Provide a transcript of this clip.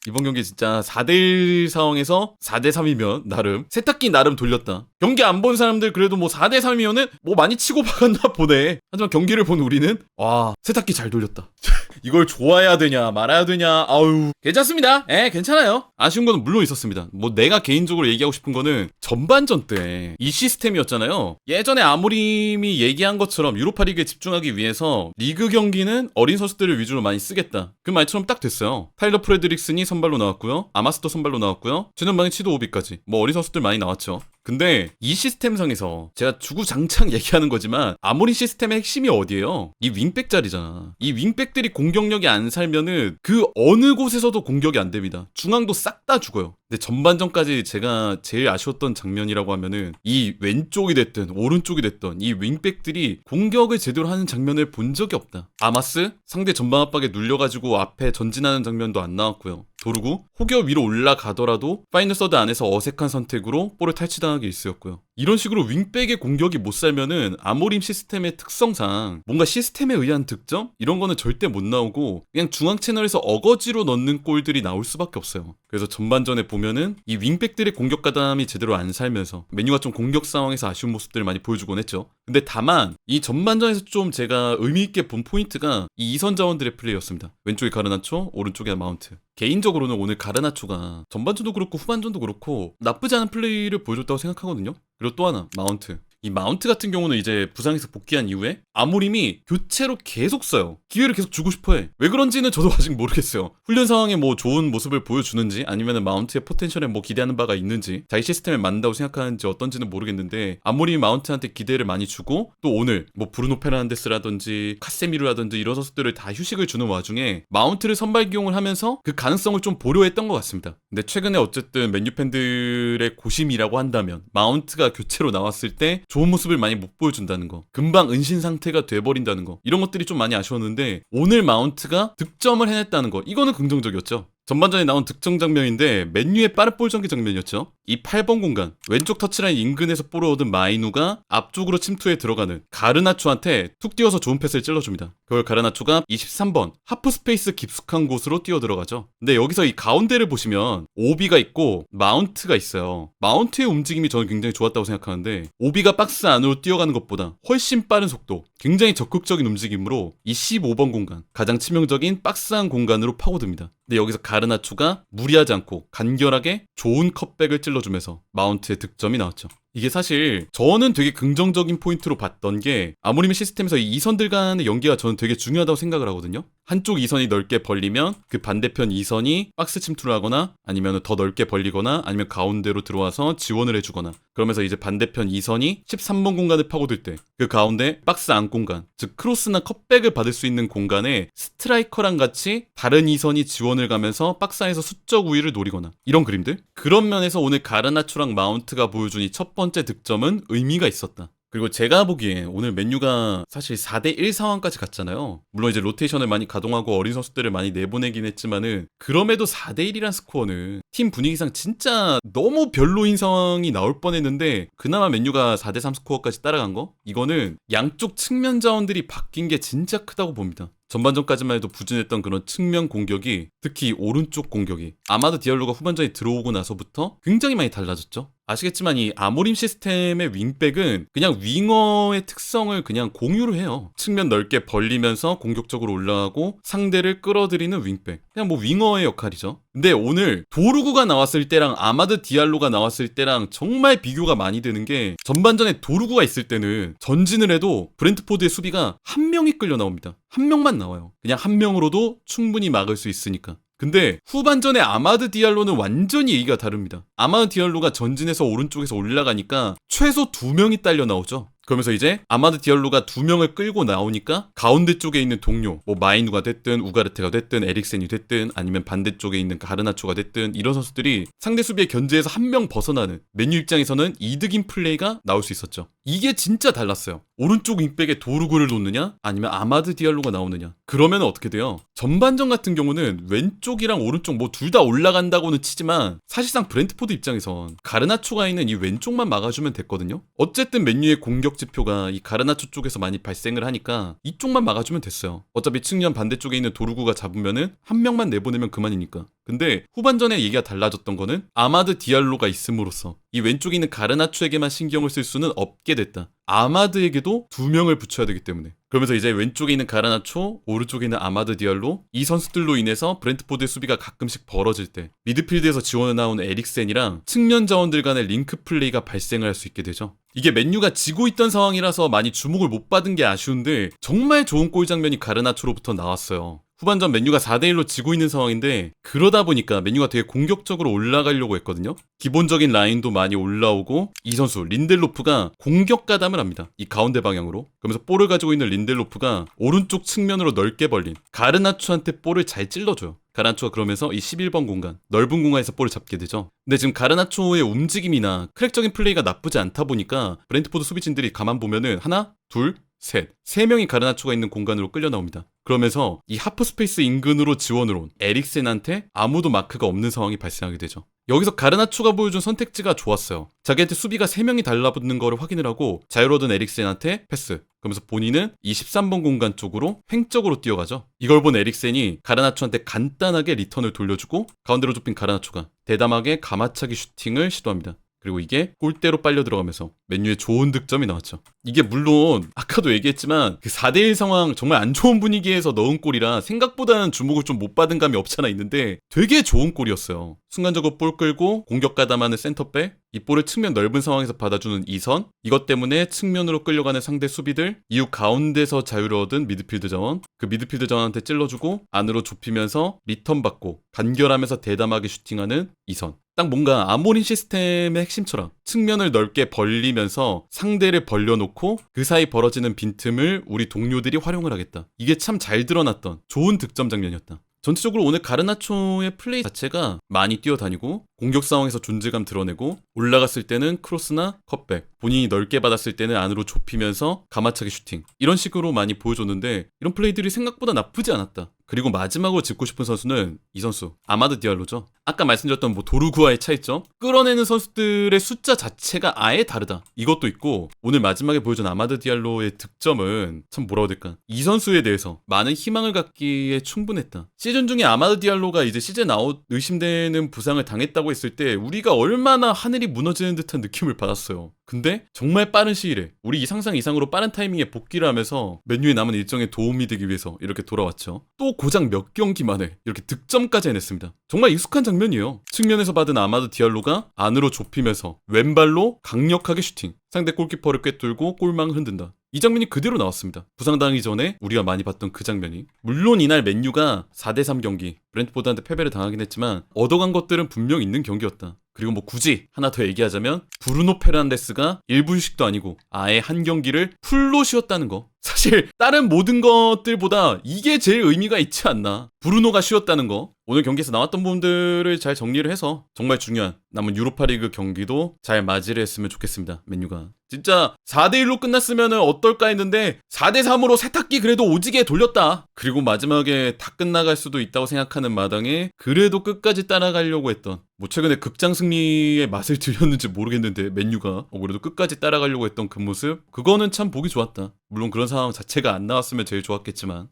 이번 경기 진짜 4대1 상황에서 4대3이면 나름 세탁기 나름 돌렸다. 경기 안 본 사람들 그래도 뭐 4대3이면은 뭐 많이 치고 박았나 보네. 하지만 경기를 본 우리는 와 세탁기 잘 돌렸다. 이걸 좋아해야 되냐 말아야 되냐 아유 괜찮습니다. 괜찮아요. 아쉬운 건 물론 있었습니다. 뭐 내가 개인적으로 얘기하고 싶은 거는 전반전 때 이 시스템이었잖아요. 예전에 아모림이 얘기한 것처럼 유로파리그에 집중하기 위해서 리그 경기는 어린 선수들을 위주로 많이 쓰겠다. 그 말처럼 딱 됐어요. 타일러 프레드릭슨이 선발로 나왔고요. 아마스도 선발로 나왔고요. 최전방에 치도 오비까지 뭐 어린 선수들 많이 나왔죠. 근데 이 시스템상에서 제가 주구장창 얘기하는 거지만 아모린 시스템의 핵심이 어디예요? 이 윙백 자리잖아. 이 윙백들이 공격력이 안 살면은 그 어느 곳에서도 공격이 안 됩니다. 중앙도 싹 다 죽어요. 근데 전반전까지 제가 제일 아쉬웠던 장면이라고 하면은 이 왼쪽이 됐든 오른쪽이 됐든 이 윙백들이 공격을 제대로 하는 장면을 본 적이 없다. 아마스 상대 전방 압박에 눌려가지고 앞에 전진하는 장면도 안 나왔고요. 도르구 혹여 위로 올라가더라도 파이널 서드 안에서 어색한 선택으로 볼을 탈취당하기 일쑤였고요. 이런 식으로 윙백의 공격이 못 살면은 아모림 시스템의 특성상 뭔가 시스템에 의한 득점? 이런 거는 절대 못 나오고 그냥 중앙 채널에서 어거지로 넣는 골들이 나올 수밖에 없어요. 그래서 전반전에 보면은 이 윙백들의 공격 가담이 제대로 안 살면서 메뉴가 좀 공격 상황에서 아쉬운 모습들을 많이 보여주곤 했죠. 근데 다만 이 전반전에서 좀 제가 의미있게 본 포인트가 이 이선 자원들의 플레이였습니다. 왼쪽에 가르나초, 오른쪽에 마운트. 개인적으로는 오늘 가르나초가 전반전도 그렇고 후반전도 그렇고 나쁘지 않은 플레이를 보여줬다고 생각하거든요. 그리고 또 하나 마운트. 이 마운트 같은 경우는 이제 부상에서 복귀한 이후에 아모림이 교체로 계속 써요. 기회를 계속 주고 싶어해. 왜 그런지는 저도 아직 모르겠어요. 훈련 상황에 뭐 좋은 모습을 보여주는지 아니면 마운트의 포텐셜에 뭐 기대하는 바가 있는지 자기 시스템에 맞는다고 생각하는지 어떤지는 모르겠는데 아모림이 마운트한테 기대를 많이 주고 또 오늘 뭐 브루노 페르난데스라든지 카세미르라든지 이런 선수들을 다 휴식을 주는 와중에 마운트를 선발 기용을 하면서 그 가능성을 좀 보려 했던 것 같습니다. 근데 최근에 어쨌든 맨유 팬들의 고심이라고 한다면 마운트가 교체로 나왔을 때 좋은 모습을 많이 못 보여준다는 거, 금방 은신 상태가 돼버린다는 거, 이런 것들이 좀 많이 아쉬웠는데 오늘 마운트가 득점을 해냈다는 거, 이거는 긍정적이었죠. 전반전에 나온 득점 장면인데 맨유의 빠른 볼 전개 장면이었죠. 이 8번 공간 왼쪽 터치라인 인근에서 볼을 얻은 마이누가 앞쪽으로 침투해 들어가는 가르나초한테 툭 띄워서 좋은 패스를 찔러줍니다. 그걸 가르나초가 23번 하프 스페이스 깊숙한 곳으로 뛰어 들어가죠. 근데 여기서 이 가운데를 보시면 오비가 있고 마운트가 있어요. 마운트의 움직임이 저는 굉장히 좋았다고 생각하는데 오비가 박스 안으로 뛰어가는 것보다 훨씬 빠른 속도, 굉장히 적극적인 움직임으로 이 15번 공간, 가장 치명적인 박스 안 공간으로 파고듭니다. 근데 여기서 가르나초가 무리하지 않고 간결하게 좋은 컷백을 찔러주면서 마운트의 득점이 나왔죠. 이게 사실 저는 되게 긍정적인 포인트로 봤던 게 아모림의 시스템에서 이 이선들 간의 연계가 저는 되게 중요하다고 생각을 하거든요. 한쪽 이선이 넓게 벌리면 그 반대편 이선이 박스 침투를 하거나 아니면 더 넓게 벌리거나 아니면 가운데로 들어와서 지원을 해주거나 그러면서 이제 반대편 이선이 13번 공간을 파고들 때 그 가운데 박스 안 공간, 즉 크로스나 컷백을 받을 수 있는 공간에 스트라이커랑 같이 다른 이선이 지원을 가면서 박스 안에서 수적 우위를 노리거나 이런 그림들? 그런 면에서 오늘 가르나초랑 마운트가 보여준 이 첫 번째 득점은 의미가 있었다. 그리고 제가 보기엔 오늘 맨유가 사실 4대1 상황까지 갔잖아요. 물론 이제 로테이션을 많이 가동하고 어린 선수들을 많이 내보내긴 했지만은 그럼에도 4대1이란 스코어는 팀 분위기상 진짜 너무 별로인 상황이 나올 뻔했는데 그나마 맨유가 4대3 스코어까지 따라간 거? 이거는 양쪽 측면 자원들이 바뀐 게 진짜 크다고 봅니다. 전반전까지만 해도 부진했던 그런 측면 공격이 특히 오른쪽 공격이 아마드 디알로가 후반전에 들어오고 나서부터 굉장히 많이 달라졌죠. 아시겠지만 이 아모림 시스템의 윙백은 그냥 윙어의 특성을 그냥 공유를 해요. 측면 넓게 벌리면서 공격적으로 올라가고 상대를 끌어들이는 윙백. 그냥 뭐 윙어의 역할이죠. 근데 오늘 도르구가 나왔을 때랑 아마드 디알로가 나왔을 때랑 정말 비교가 많이 되는 게 전반전에 도르구가 있을 때는 전진을 해도 브렌트포드의 수비가 한 명이 끌려 나옵니다. 한 명만 나와요. 그냥 한 명으로도 충분히 막을 수 있으니까. 근데 후반전에 아마드 디알로는 완전히 얘기가 다릅니다. 아마드 디알로가 전진해서 오른쪽에서 올라가니까 최소 2명이 딸려 나오죠. 그러면서 이제 아마드 디알로가 2명을 끌고 나오니까 가운데 쪽에 있는 동료 뭐 마이누가 됐든 우가르테가 됐든 에릭센이 됐든 아니면 반대쪽에 있는 가르나초가 됐든 이런 선수들이 상대 수비의 견제에서 한 명 벗어나는 맨유 입장에서는 이득인 플레이가 나올 수 있었죠. 이게 진짜 달랐어요. 오른쪽 윙백에 도르구를 놓느냐 아니면 아마드 디알로가 나오느냐. 그러면 어떻게 돼요? 전반전 같은 경우는 왼쪽이랑 오른쪽 뭐 둘 다 올라간다고는 치지만 사실상 브렌트포드 입장에선 가르나초가 있는 이 왼쪽만 막아주면 됐거든요. 어쨌든 맨유의 공격 공격 지표가 이 가르나초 쪽에서 많이 발생을 하니까 이쪽만 막아주면 됐어요. 어차피 측면 반대쪽에 있는 도르구가 잡으면은 한 명만 내보내면 그만이니까. 근데 후반전에 얘기가 달라졌던 거는 아마드 디알로가 있음으로써 이 왼쪽에 있는 가르나초에게만 신경을 쓸 수는 없게 됐다. 아마드에게도 2명을 붙여야 되기 때문에. 그러면서 이제 왼쪽에 있는 가르나초, 오른쪽에 있는 아마드 디알로, 이 선수들로 인해서 브렌트포드의 수비가 가끔씩 벌어질 때 미드필드에서 지원해 나온 에릭센이랑 측면 자원들 간의 링크 플레이가 발생을 할 수 있게 되죠. 이게 맨유가 지고 있던 상황이라서 많이 주목을 못 받은 게 아쉬운데 정말 좋은 골 장면이 가르나초로부터 나왔어요. 후반전 맨유가 4대1로 지고 있는 상황인데 그러다 보니까 맨유가 되게 공격적으로 올라가려고 했거든요. 기본적인 라인도 많이 올라오고 이 선수 린델로프가 공격 가담을 합니다. 이 가운데 방향으로. 그러면서 볼을 가지고 있는 린델로프가 오른쪽 측면으로 넓게 벌린 가르나초한테 볼을 잘 찔러줘요. 가르나초가 그러면서 이 11번 공간, 넓은 공간에서 볼을 잡게 되죠. 근데 지금 가르나초의 움직임이나 크랙적인 플레이가 나쁘지 않다 보니까 브렌트포드 수비진들이 가만 보면은 하나, 둘, 셋. 3명이 가르나초가 있는 공간으로 끌려 나옵니다. 그러면서 이 하프 스페이스 인근으로 지원을 온 에릭센한테 아무도 마크가 없는 상황이 발생하게 되죠. 여기서 가르나초가 보여준 선택지가 좋았어요. 자기한테 수비가 3명이 달라붙는 거를 확인을 하고 자유로 얻은 에릭센한테 패스. 그러면서 본인은 이 13번 공간 쪽으로 횡적으로 뛰어가죠. 이걸 본 에릭센이 가르나초한테 간단하게 리턴을 돌려주고 가운데로 좁힌 가르나초가 대담하게 가마차기 슈팅을 시도합니다. 그리고 이게 골대로 빨려 들어가면서 맨유의 좋은 득점이 나왔죠. 이게 물론 아까도 얘기했지만 그 4대1 상황 정말 안 좋은 분위기에서 넣은 골이라 생각보다는 주목을 좀 못 받은 감이 없잖아 있는데 되게 좋은 골이었어요. 순간적으로 볼 끌고 공격 가담하는 센터백, 이 볼을 측면 넓은 상황에서 받아주는 이선, 이것 때문에 측면으로 끌려가는 상대 수비들, 이후 가운데서 자유를 얻은 미드필드 자원, 그 미드필드 자원한테 찔러주고 안으로 좁히면서 리턴 받고 간결하면서 대담하게 슈팅하는 이선. 딱 뭔가 아모린 시스템의 핵심처럼 측면을 넓게 벌리면서 상대를 벌려놓고 그 사이 벌어지는 빈틈을 우리 동료들이 활용을 하겠다. 이게 참 잘 드러났던 좋은 득점 장면이었다. 전체적으로 오늘 가르나초의 플레이 자체가 많이 뛰어다니고 공격 상황에서 존재감 드러내고 올라갔을 때는 크로스나 컷백, 본인이 넓게 받았을 때는 안으로 좁히면서 가마차기 슈팅 이런 식으로 많이 보여줬는데 이런 플레이들이 생각보다 나쁘지 않았다. 그리고 마지막으로 짚고 싶은 선수는 이 선수 아마드 디알로죠. 아까 말씀드렸던 뭐 도르구와의 차이점, 끌어내는 선수들의 숫자 자체가 아예 다르다. 이것도 있고 오늘 마지막에 보여준 아마드 디알로의 득점은 참 뭐라고 해야 될까, 이 선수에 대해서 많은 희망을 갖기에 충분했다. 시즌 중에 아마드 디알로가 이제 시즌 아웃 의심되는 부상을 당했다고 했을 때 우리가 얼마나 하늘이 무너지는 듯한 느낌을 받았어요. 근데 정말 빠른 시일에 우리 이 상상 이상으로 빠른 타이밍에 복귀를 하면서 맨유에 남은 일정에 도움이 되기 위해서 이렇게 돌아왔죠. 또 고작 몇 경기 만에 이렇게 득점까지 해냈습니다. 정말 익숙한 장면이에요. 측면에서 받은 아마드 디알로가 안으로 좁히면서 왼발로 강력하게 슈팅, 상대 골키퍼를 꿰뚫고 골망을 흔든다. 이 장면이 그대로 나왔습니다. 부상당하기 전에 우리가 많이 봤던 그 장면이. 물론 이날 맨유가 4대3 경기 브렌트포드한테 패배를 당하긴 했지만 얻어간 것들은 분명 있는 경기였다. 그리고 뭐 굳이 하나 더 얘기하자면 브루노 페르난데스가 일부 휴식도 아니고 아예 한 경기를 풀로 쉬었다는 거. 사실 다른 모든 것들보다 이게 제일 의미가 있지 않나. 브루노가 쉬었다는 거. 오늘 경기에서 나왔던 부분들을 잘 정리를 해서 정말 중요한 남은 유로파리그 경기도 잘 맞이를 했으면 좋겠습니다. 맨유가 진짜 4대1로 끝났으면 어떨까 했는데 4대3으로 세탁기 그래도 오지게 돌렸다. 그리고 마지막에 다 끝나갈 수도 있다고 생각하는 마당에 그래도 끝까지 따라가려고 했던, 뭐 최근에 극장 승리의 맛을 들렸는지 모르겠는데 맨유가 그래도 끝까지 따라가려고 했던 그 모습, 그거는 참 보기 좋았다. 물론 그런 상황 자체가 안 나왔으면 제일 좋았겠지만